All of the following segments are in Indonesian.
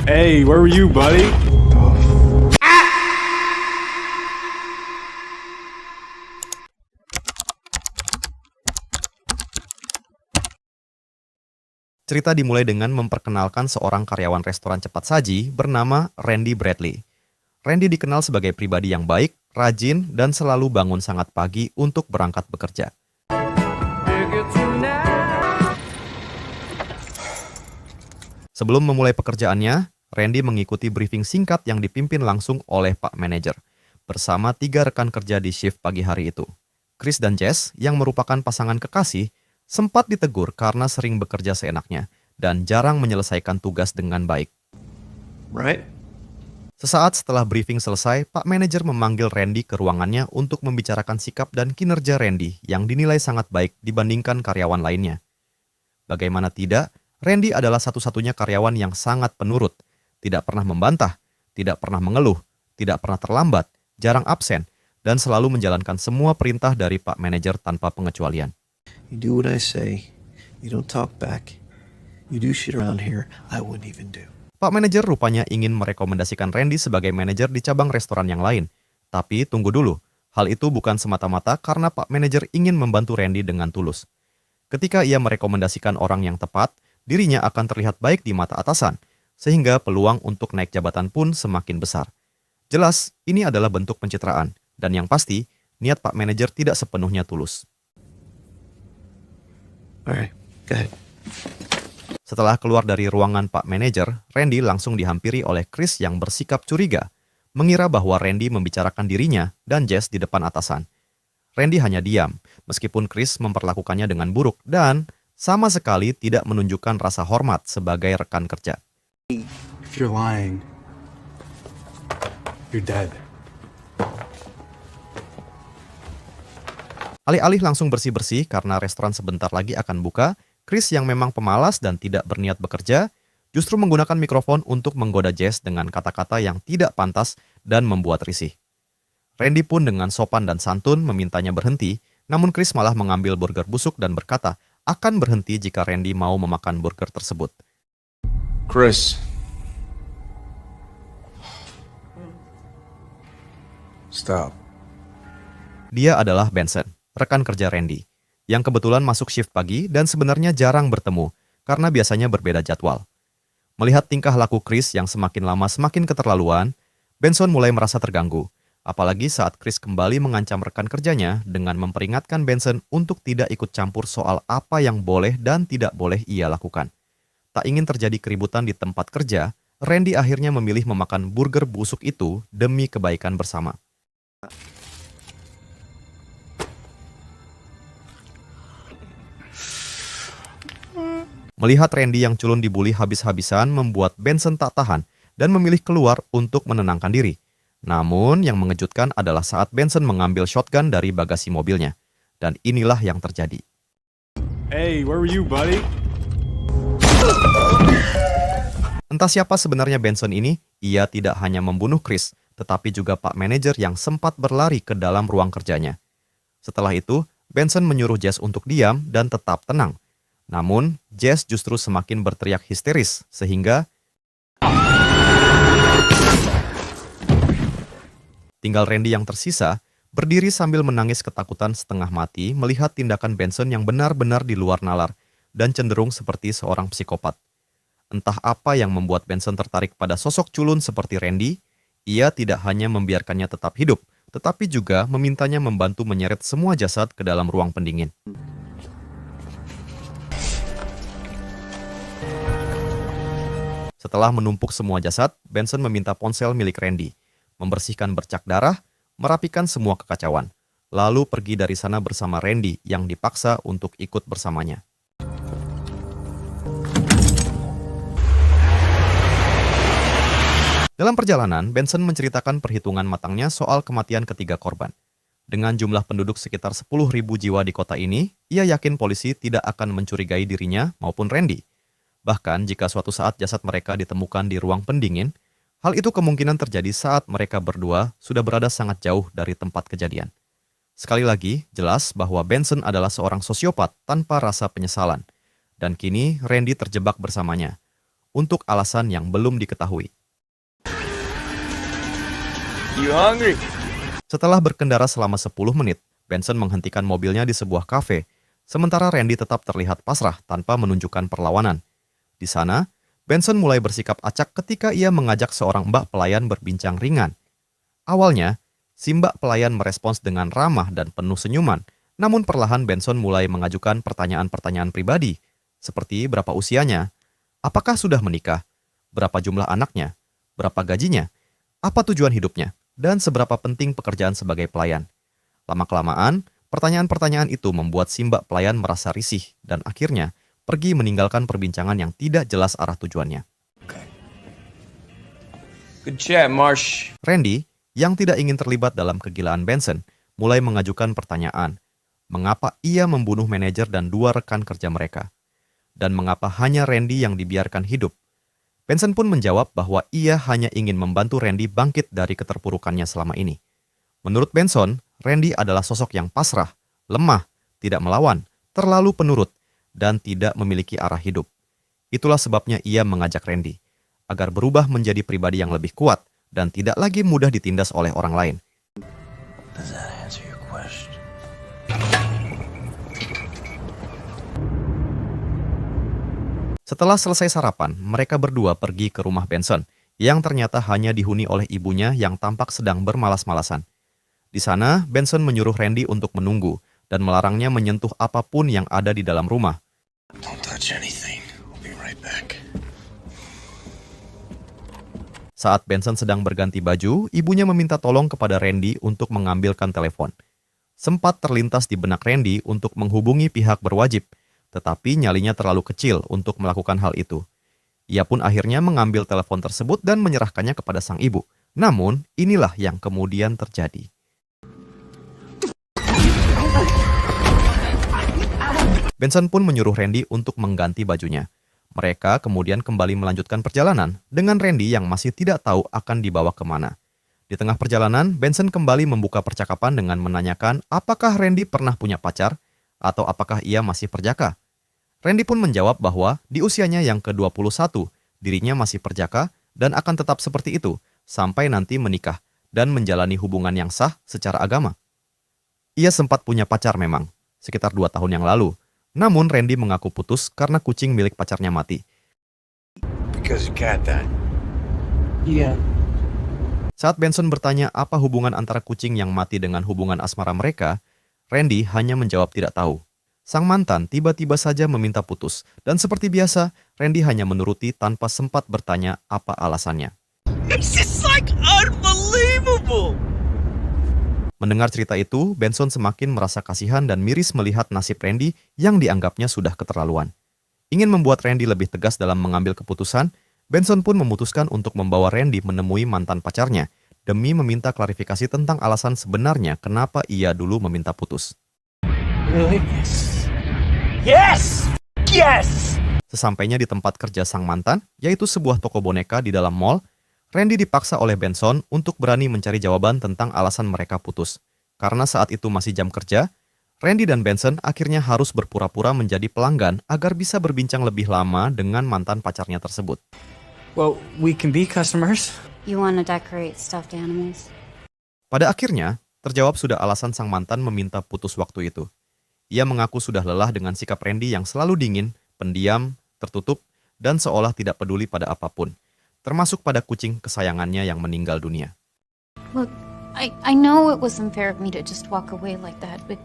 Hey, where were you, buddy? Cerita dimulai dengan memperkenalkan seorang karyawan restoran cepat saji bernama Randy Bradley. Randy dikenal sebagai pribadi yang baik, rajin, dan selalu bangun sangat pagi untuk berangkat bekerja. Sebelum memulai pekerjaannya, Randy mengikuti briefing singkat yang dipimpin langsung oleh Pak Manajer, bersama 3 rekan kerja di shift pagi hari itu. Chris dan Jess, yang merupakan pasangan kekasih, sempat ditegur karena sering bekerja seenaknya dan jarang menyelesaikan tugas dengan baik. Right? Sesaat setelah briefing selesai, Pak Manajer memanggil Randy ke ruangannya untuk membicarakan sikap dan kinerja Randy yang dinilai sangat baik dibandingkan karyawan lainnya. Bagaimana tidak, Randy adalah satu-satunya karyawan yang sangat penurut, tidak pernah membantah, tidak pernah mengeluh, tidak pernah terlambat, jarang absen, dan selalu menjalankan semua perintah dari Pak Manajer tanpa pengecualian. You do what I say. You don't talk back. You do shit around here I wouldn't even do. Pak Manajer rupanya ingin merekomendasikan Randy sebagai manajer di cabang restoran yang lain. Tapi tunggu dulu, hal itu bukan semata-mata karena Pak Manajer ingin membantu Randy dengan tulus. Ketika ia merekomendasikan orang yang tepat, dirinya akan terlihat baik di mata atasan, sehingga peluang untuk naik jabatan pun semakin besar. Jelas, ini adalah bentuk pencitraan, dan yang pasti, niat Pak Manajer tidak sepenuhnya tulus. Alright, go ahead. Setelah keluar dari ruangan Pak Manajer, Randy langsung dihampiri oleh Chris yang bersikap curiga, mengira bahwa Randy membicarakan dirinya dan Jess di depan atasan. Randy hanya diam, meskipun Chris memperlakukannya dengan buruk dan sama sekali tidak menunjukkan rasa hormat sebagai rekan kerja. If you're lying, you're dead. Alih-alih langsung bersih-bersih karena restoran sebentar lagi akan buka, Chris yang memang pemalas dan tidak berniat bekerja, justru menggunakan mikrofon untuk menggoda Jess dengan kata-kata yang tidak pantas dan membuat risih. Randy pun dengan sopan dan santun memintanya berhenti, namun Chris malah mengambil burger busuk dan berkata akan berhenti jika Randy mau memakan burger tersebut. Chris. Stop. Dia adalah Benson, rekan kerja Randy, yang kebetulan masuk shift pagi dan sebenarnya jarang bertemu karena biasanya berbeda jadwal. Melihat tingkah laku Chris yang semakin lama semakin keterlaluan, Benson mulai merasa terganggu, apalagi saat Chris kembali mengancam rekan kerjanya dengan memperingatkan Benson untuk tidak ikut campur soal apa yang boleh dan tidak boleh ia lakukan. Tak ingin terjadi keributan di tempat kerja, Randy akhirnya memilih memakan burger busuk itu demi kebaikan bersama. Melihat Randy yang culun dibully habis-habisan membuat Benson tak tahan dan memilih keluar untuk menenangkan diri. Namun yang mengejutkan adalah saat Benson mengambil shotgun dari bagasi mobilnya. Dan inilah yang terjadi. Hey, where were you, buddy? Entah siapa sebenarnya Benson ini, ia tidak hanya membunuh Chris, tetapi juga Pak Manajer yang sempat berlari ke dalam ruang kerjanya. Setelah itu, Benson menyuruh Jess untuk diam dan tetap tenang. Namun, Jess justru semakin berteriak histeris, sehingga tinggal Randy yang tersisa, berdiri sambil menangis ketakutan setengah mati melihat tindakan Benson yang benar-benar di luar nalar dan cenderung seperti seorang psikopat. Entah apa yang membuat Benson tertarik pada sosok culun seperti Randy, ia tidak hanya membiarkannya tetap hidup, tetapi juga memintanya membantu menyeret semua jasad ke dalam ruang pendingin. Setelah menumpuk semua jasad, Benson meminta ponsel milik Randy, membersihkan bercak darah, merapikan semua kekacauan, lalu pergi dari sana bersama Randy yang dipaksa untuk ikut bersamanya. Dalam perjalanan, Benson menceritakan perhitungan matangnya soal kematian ketiga korban. Dengan jumlah penduduk sekitar 10.000 jiwa di kota ini, ia yakin polisi tidak akan mencurigai dirinya maupun Randy. Bahkan jika suatu saat jasad mereka ditemukan di ruang pendingin, hal itu kemungkinan terjadi saat mereka berdua sudah berada sangat jauh dari tempat kejadian. Sekali lagi, jelas bahwa Benson adalah seorang sosiopat tanpa rasa penyesalan. Dan kini Randy terjebak bersamanya. untuk alasan yang belum diketahui. You hungry? Setelah berkendara selama 10 menit, Benson menghentikan mobilnya di sebuah kafe, sementara Randy tetap terlihat pasrah tanpa menunjukkan perlawanan. Di sana, Benson mulai bersikap acak ketika ia mengajak seorang mbak pelayan berbincang ringan. Awalnya, si mbak pelayan merespons dengan ramah dan penuh senyuman, namun perlahan Benson mulai mengajukan pertanyaan-pertanyaan pribadi, seperti berapa usianya, apakah sudah menikah, berapa jumlah anaknya, berapa gajinya, apa tujuan hidupnya, dan seberapa penting pekerjaan sebagai pelayan. Lama-kelamaan, pertanyaan-pertanyaan itu membuat si mbak pelayan merasa risih dan akhirnya pergi meninggalkan perbincangan yang tidak jelas arah tujuannya. Good chat, Marsh. Randy, yang tidak ingin terlibat dalam kegilaan Benson, mulai mengajukan pertanyaan, mengapa ia membunuh manajer dan 2 rekan kerja mereka, dan mengapa hanya Randy yang dibiarkan hidup. Benson pun menjawab bahwa ia hanya ingin membantu Randy bangkit dari keterpurukannya selama ini. Menurut Benson, Randy adalah sosok yang pasrah, lemah, tidak melawan, terlalu penurut, dan tidak memiliki arah hidup. Itulah sebabnya ia mengajak Randy, agar berubah menjadi pribadi yang lebih kuat dan tidak lagi mudah ditindas oleh orang lain. Does that answer your question? Setelah selesai sarapan, mereka berdua pergi ke rumah Benson, yang ternyata hanya dihuni oleh ibunya yang tampak sedang bermalas-malasan. Di sana, Benson menyuruh Randy untuk menunggu dan melarangnya menyentuh apapun yang ada di dalam rumah. Don't touch anything. I'll be right back. Saat Benson sedang berganti baju, ibunya meminta tolong kepada Randy untuk mengambilkan telepon. Sempat terlintas di benak Randy untuk menghubungi pihak berwajib, tetapi nyalinya terlalu kecil untuk melakukan hal itu. Ia pun akhirnya mengambil telepon tersebut dan menyerahkannya kepada sang ibu. Namun, inilah yang kemudian terjadi. Benson pun menyuruh Randy untuk mengganti bajunya. Mereka kemudian kembali melanjutkan perjalanan dengan Randy yang masih tidak tahu akan dibawa kemana. Di tengah perjalanan, Benson kembali membuka percakapan dengan menanyakan apakah Randy pernah punya pacar atau apakah ia masih perjaka. Randy pun menjawab bahwa di usianya yang ke-21, dirinya masih perjaka dan akan tetap seperti itu sampai nanti menikah dan menjalani hubungan yang sah secara agama. Ia sempat punya pacar memang, sekitar 2 tahun yang lalu. Namun Randy mengaku putus karena kucing milik pacarnya mati. Because your cat died. Yeah. Saat Benson bertanya apa hubungan antara kucing yang mati dengan hubungan asmara mereka, Randy hanya menjawab tidak tahu. Sang mantan tiba-tiba saja meminta putus, dan seperti biasa, Randy hanya menuruti tanpa sempat bertanya apa alasannya. This is like unbelievable. Mendengar cerita itu, Benson semakin merasa kasihan dan miris melihat nasib Randy yang dianggapnya sudah keterlaluan. Ingin membuat Randy lebih tegas dalam mengambil keputusan, Benson pun memutuskan untuk membawa Randy menemui mantan pacarnya demi meminta klarifikasi tentang alasan sebenarnya kenapa ia dulu meminta putus. Really? Yes! Yes! Sesampainya di tempat kerja sang mantan, yaitu sebuah toko boneka di dalam mall, Randy dipaksa oleh Benson untuk berani mencari jawaban tentang alasan mereka putus. Karena saat itu masih jam kerja, Randy dan Benson akhirnya harus berpura-pura menjadi pelanggan agar bisa berbincang lebih lama dengan mantan pacarnya tersebut. Well, we can be customers. You want to decorate stuffed animals? Pada akhirnya, terjawab sudah alasan sang mantan meminta putus waktu itu. Ia mengaku sudah lelah dengan sikap Randy yang selalu dingin, pendiam, tertutup, dan seolah tidak peduli pada apapun, termasuk pada kucing kesayangannya yang meninggal dunia. Look, I know it was unfair of me to just walk away like that, but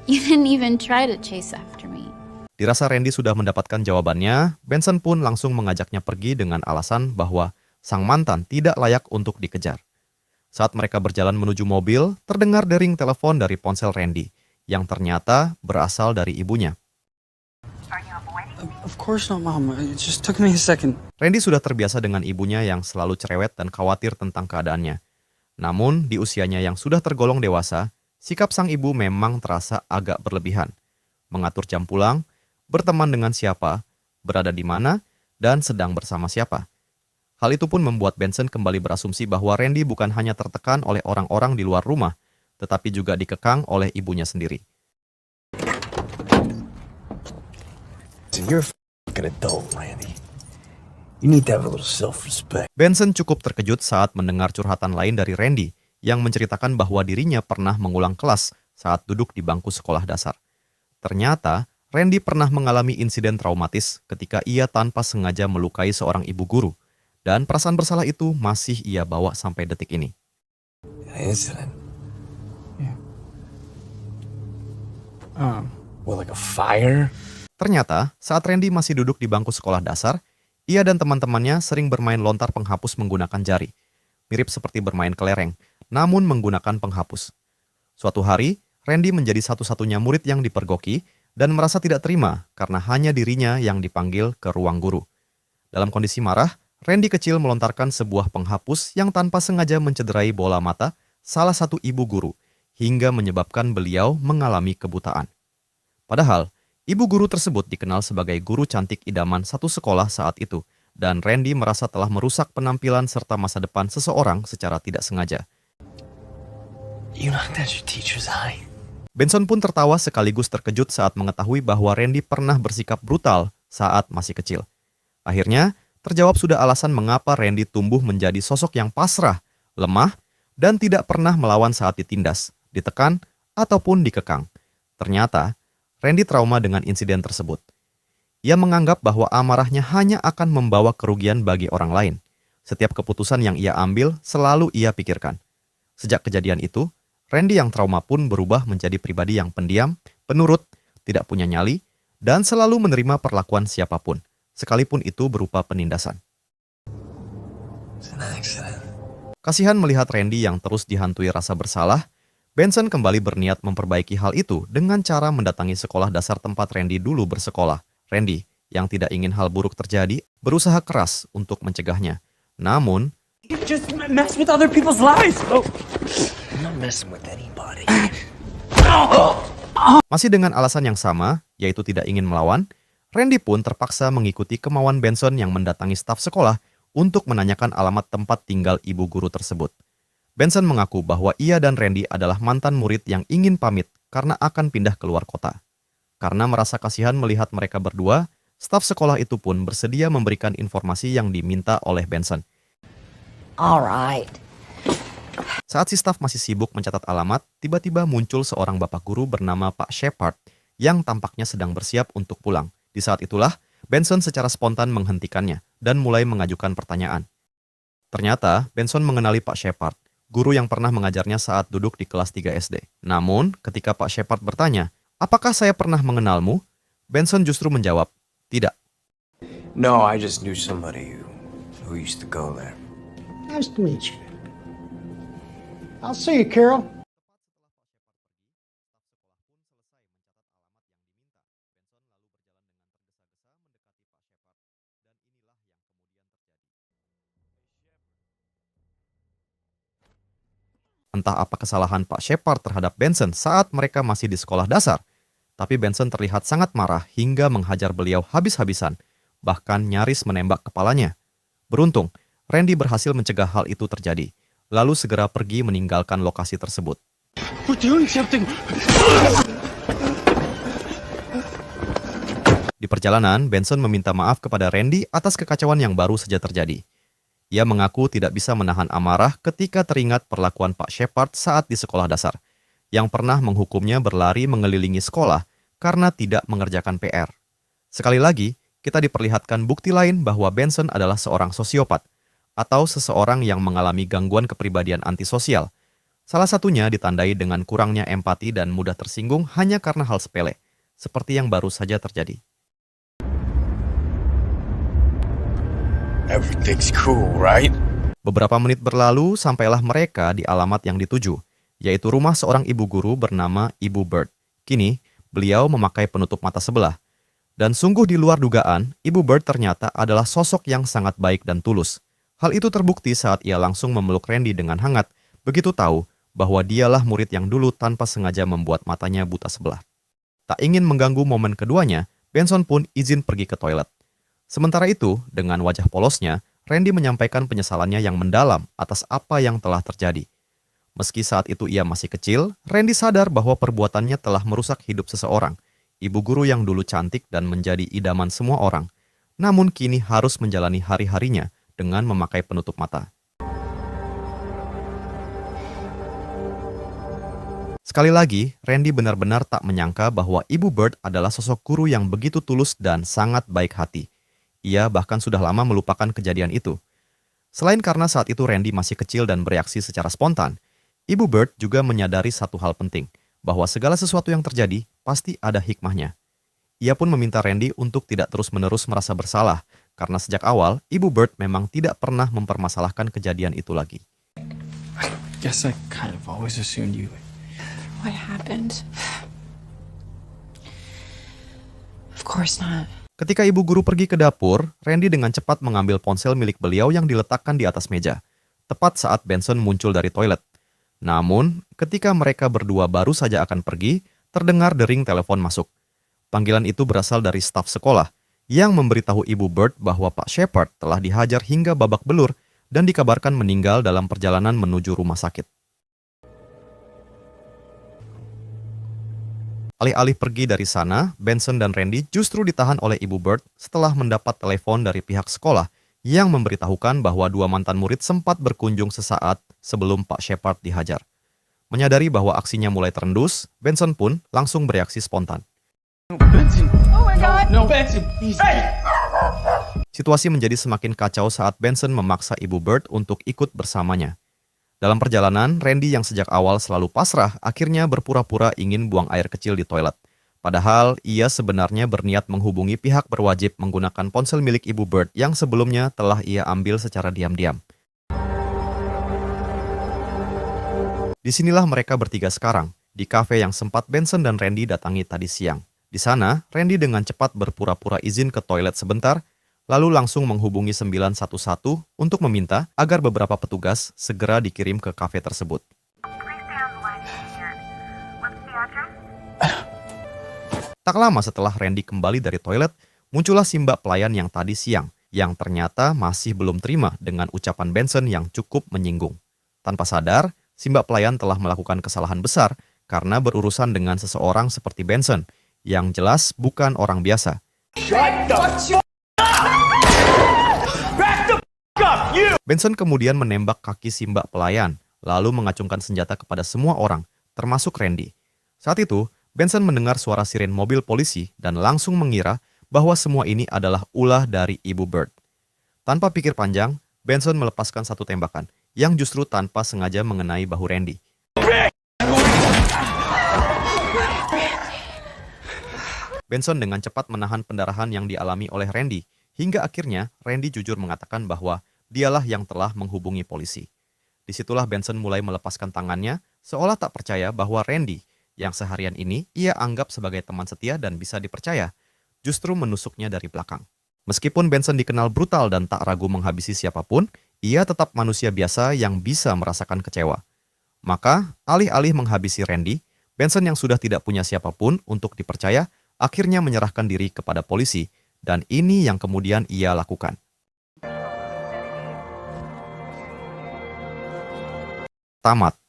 you didn't even try to chase after me. Dirasa Randy sudah mendapatkan jawabannya, Benson pun langsung mengajaknya pergi dengan alasan bahwa sang mantan tidak layak untuk dikejar. Saat mereka berjalan menuju mobil, terdengar dering telepon dari ponsel Randy, yang ternyata berasal dari ibunya. Of course not, Mom. It just took me a second. Randy sudah terbiasa dengan ibunya yang selalu cerewet dan khawatir tentang keadaannya. Namun, di usianya yang sudah tergolong dewasa, sikap sang ibu memang terasa agak berlebihan. Mengatur jam pulang, berteman dengan siapa, berada di mana, dan sedang bersama siapa. Hal itu pun membuat Benson kembali berasumsi bahwa Randy bukan hanya tertekan oleh orang-orang di luar rumah, tetapi juga dikekang oleh ibunya sendiri. You're a fucking adult, Randy. You need to have a little self-respect. Benson cukup terkejut saat mendengar curhatan lain dari Randy yang menceritakan bahwa dirinya pernah mengulang kelas saat duduk di bangku sekolah dasar. Ternyata, Randy pernah mengalami insiden traumatis ketika ia tanpa sengaja melukai seorang ibu guru, dan perasaan bersalah itu masih ia bawa sampai detik ini. Incident. Well, like a fire? Ternyata, saat Randy masih duduk di bangku sekolah dasar, ia dan teman-temannya sering bermain lontar penghapus menggunakan jari. Mirip seperti bermain kelereng, namun menggunakan penghapus. Suatu hari, Randy menjadi satu-satunya murid yang dipergoki dan merasa tidak terima karena hanya dirinya yang dipanggil ke ruang guru. Dalam kondisi marah, Randy kecil melontarkan sebuah penghapus yang tanpa sengaja mencederai bola mata salah satu ibu guru, hingga menyebabkan beliau mengalami kebutaan. Padahal, ibu guru tersebut dikenal sebagai guru cantik idaman satu sekolah saat itu, dan Randy merasa telah merusak penampilan serta masa depan seseorang secara tidak sengaja. You knocked out your teacher's eye. Benson pun tertawa sekaligus terkejut saat mengetahui bahwa Randy pernah bersikap brutal saat masih kecil. Akhirnya, terjawab sudah alasan mengapa Randy tumbuh menjadi sosok yang pasrah, lemah, dan tidak pernah melawan saat ditindas, ditekan, ataupun dikekang. Ternyata, Randy trauma dengan insiden tersebut. Ia menganggap bahwa amarahnya hanya akan membawa kerugian bagi orang lain. Setiap keputusan yang ia ambil selalu ia pikirkan. Sejak kejadian itu, Randy yang trauma pun berubah menjadi pribadi yang pendiam, penurut, tidak punya nyali, dan selalu menerima perlakuan siapapun, sekalipun itu berupa penindasan. It's an accident. Kasihan melihat Randy yang terus dihantui rasa bersalah, Benson kembali berniat memperbaiki hal itu dengan cara mendatangi sekolah dasar tempat Randy dulu bersekolah. Randy, yang tidak ingin hal buruk terjadi, berusaha keras untuk mencegahnya. Namun, You just mess with other people's lives. Oh. I'm not messing with anybody. masih dengan alasan yang sama, yaitu tidak ingin melawan, Randy pun terpaksa mengikuti kemauan Benson yang mendatangi staf sekolah untuk menanyakan alamat tempat tinggal ibu guru tersebut. Benson mengaku bahwa ia dan Randy adalah mantan murid yang ingin pamit karena akan pindah keluar kota. Karena merasa kasihan melihat mereka berdua, staf sekolah itu pun bersedia memberikan informasi yang diminta oleh Benson. Alright. Saat si staf masih sibuk mencatat alamat, tiba-tiba muncul seorang bapak guru bernama Pak Shepard yang tampaknya sedang bersiap untuk pulang. Di saat itulah, Benson secara spontan menghentikannya dan mulai mengajukan pertanyaan. Ternyata, Benson mengenali Pak Shepard, guru yang pernah mengajarnya saat duduk di kelas 3 SD. Namun, ketika Pak Shepard bertanya, "Apakah saya pernah mengenalmu?" Benson justru menjawab, "Tidak." No, I just knew somebody who used to go there. Nice to meet you. I'll see you, Carol. Entah apa kesalahan Pak Shepard terhadap Benson saat mereka masih di sekolah dasar, tapi Benson terlihat sangat marah hingga menghajar beliau habis-habisan, bahkan nyaris menembak kepalanya. Beruntung, Randy berhasil mencegah hal itu terjadi, lalu segera pergi meninggalkan lokasi tersebut. We're doing something. Di perjalanan, Benson meminta maaf kepada Randy atas kekacauan yang baru saja terjadi. Ia mengaku tidak bisa menahan amarah ketika teringat perlakuan Pak Shepard saat di sekolah dasar, yang pernah menghukumnya berlari mengelilingi sekolah karena tidak mengerjakan PR. Sekali lagi, kita diperlihatkan bukti lain bahwa Benson adalah seorang sosiopat, atau seseorang yang mengalami gangguan kepribadian antisosial. Salah satunya ditandai dengan kurangnya empati dan mudah tersinggung hanya karena hal sepele, seperti yang baru saja terjadi. Everything's cool, right? Beberapa menit berlalu, sampailah mereka di alamat yang dituju, yaitu rumah seorang ibu guru bernama Ibu Bird. Kini, beliau memakai penutup mata sebelah. Dan sungguh di luar dugaan, Ibu Bird ternyata adalah sosok yang sangat baik dan tulus. Hal itu terbukti saat ia langsung memeluk Randy dengan hangat, begitu tahu bahwa dialah murid yang dulu tanpa sengaja membuat matanya buta sebelah. Tak ingin mengganggu momen keduanya, Benson pun izin pergi ke toilet. Sementara itu, dengan wajah polosnya, Randy menyampaikan penyesalannya yang mendalam atas apa yang telah terjadi. Meski saat itu ia masih kecil, Randy sadar bahwa perbuatannya telah merusak hidup seseorang, ibu guru yang dulu cantik dan menjadi idaman semua orang. namun kini harus menjalani hari-harinya dengan memakai penutup mata. Sekali lagi, Randy benar-benar tak menyangka bahwa Ibu Bird adalah sosok guru yang begitu tulus dan sangat baik hati. Ia bahkan sudah lama melupakan kejadian itu. Selain karena saat itu Randy masih kecil dan bereaksi secara spontan, Ibu Bird juga menyadari satu hal penting, bahwa segala sesuatu yang terjadi pasti ada hikmahnya. Ia pun meminta Randy untuk tidak terus-menerus merasa bersalah, karena sejak awal Ibu Bird memang tidak pernah mempermasalahkan kejadian itu lagi. I guess I kind of always assumed you. What happened? Of course not. Ketika ibu guru pergi ke dapur, Randy dengan cepat mengambil ponsel milik beliau yang diletakkan di atas meja, tepat saat Benson muncul dari toilet. Namun, ketika mereka berdua baru saja akan pergi, terdengar dering telepon masuk. Panggilan itu berasal dari staf sekolah, yang memberitahu Ibu Bird bahwa Pak Shepard telah dihajar hingga babak belur dan dikabarkan meninggal dalam perjalanan menuju rumah sakit. Alih-alih pergi dari sana, Benson dan Randy justru ditahan oleh Ibu Bird setelah mendapat telepon dari pihak sekolah yang memberitahukan bahwa dua mantan murid sempat berkunjung sesaat sebelum Pak Shepard dihajar. Menyadari bahwa aksinya mulai terendus, Benson pun langsung bereaksi spontan. Benson! Oh my God! No, Benson! Hey! Situasi menjadi semakin kacau saat Benson memaksa Ibu Bird untuk ikut bersamanya. Dalam perjalanan, Randy yang sejak awal selalu pasrah akhirnya berpura-pura ingin buang air kecil di toilet. Padahal ia sebenarnya berniat menghubungi pihak berwajib menggunakan ponsel milik Ibu Bird yang sebelumnya telah ia ambil secara diam-diam. Disinilah mereka bertiga sekarang, di kafe yang sempat Benson dan Randy datangi tadi siang. Di sana, Randy dengan cepat berpura-pura izin ke toilet sebentar, lalu langsung menghubungi 911 untuk meminta agar beberapa petugas segera dikirim ke kafe tersebut. Tak lama setelah Randy kembali dari toilet, muncullah si Mbak pelayan yang tadi siang, yang ternyata masih belum terima dengan ucapan Benson yang cukup menyinggung. Tanpa sadar, si Mbak pelayan telah melakukan kesalahan besar karena berurusan dengan seseorang seperti Benson, yang jelas bukan orang biasa. Benson kemudian menembak kaki si Mbak pelayan, lalu mengacungkan senjata kepada semua orang, termasuk Randy. Saat itu, Benson mendengar suara siren mobil polisi dan langsung mengira bahwa semua ini adalah ulah dari Ibu Bird. Tanpa pikir panjang, Benson melepaskan satu tembakan, yang justru tanpa sengaja mengenai bahu Randy. Benson dengan cepat menahan pendarahan yang dialami oleh Randy, hingga akhirnya Randy jujur mengatakan bahwa dialah yang telah menghubungi polisi. Disitulah Benson mulai melepaskan tangannya, seolah tak percaya bahwa Randy, yang seharian ini ia anggap sebagai teman setia dan bisa dipercaya, justru menusuknya dari belakang. Meskipun Benson dikenal brutal dan tak ragu menghabisi siapapun, ia tetap manusia biasa yang bisa merasakan kecewa. Maka, alih-alih menghabisi Randy, Benson yang sudah tidak punya siapapun untuk dipercaya, akhirnya menyerahkan diri kepada polisi, dan ini yang kemudian ia lakukan. Tamat.